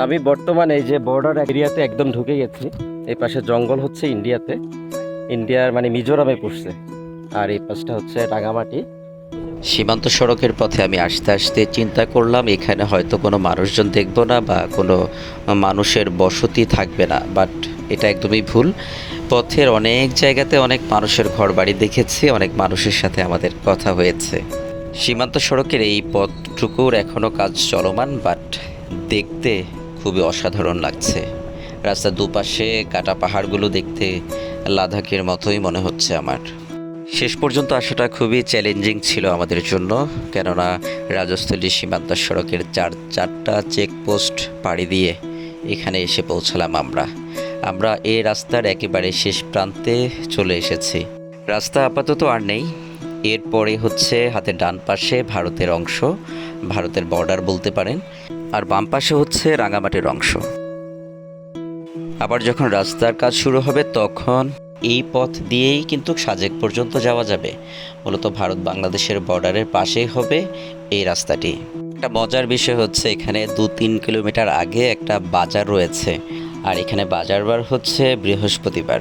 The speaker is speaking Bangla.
আমি বর্তমানে এই যে বর্ডার এরিয়াতে একদম ঢুকে গেছি। এই পাশে জঙ্গল হচ্ছে ইন্ডিয়াতে, ইন্ডিয়ার মানে মিজোরামে পড়ছে। আর এই পাশটা হচ্ছে রাঙামাটি। সীমান্ত সড়কের পথে আমি আসতে আসতে চিন্তা করলাম এখানে হয়তো কোনো মানুষজন দেখব না বা কোনো মানুষের বসতি থাকবে না, বাট এটা একদমই ভুল। পথের অনেক জায়গাতে অনেক মানুষের ঘরবাড়ি দেখেছি, অনেক মানুষের সাথে আমাদের কথা হয়েছে। সীমান্ত সড়কের এই পথটুকুর এখনও কাজ চলমান, বাট দেখতে খুবই অসাধারণ লাগছে। রাস্তার দুপাশে কাটা পাহাড়গুলো দেখতে লাদাখের মতোই মনে হচ্ছে আমার। শেষ পর্যন্ত আসাটা খুবই চ্যালেঞ্জিং ছিল আমাদের জন্য, কেননা রাজস্থলী সীমান্ত সড়কের চারটা চেকপোস্ট পাড়ি দিয়ে এখানে এসে পৌঁছালাম আমরা এই রাস্তার একেবারে শেষ প্রান্তে চলে এসেছি। রাস্তা আপাতত আর নেই। এরপরে হচ্ছে হাতের ডান পাশে ভারতের অংশ, ভারতের বর্ডার বলতে পারেন, আর বাম পাশে হচ্ছে রাঙামাটির অংশ। আবার যখন রাস্তার কাজ শুরু হবে তখন এই পথ দিয়েই কিন্তু সাজেক পর্যন্ত যাওয়া যাবে। মূলত ভারত বাংলাদেশের বর্ডারের পাশেই হবে এই রাস্তাটি। একটা মজার বিষয় হচ্ছে এখানে 2-3 কিলোমিটার আগে একটা বাজার রয়েছে, আর এখানে বাজার বার হচ্ছে বৃহস্পতিবার।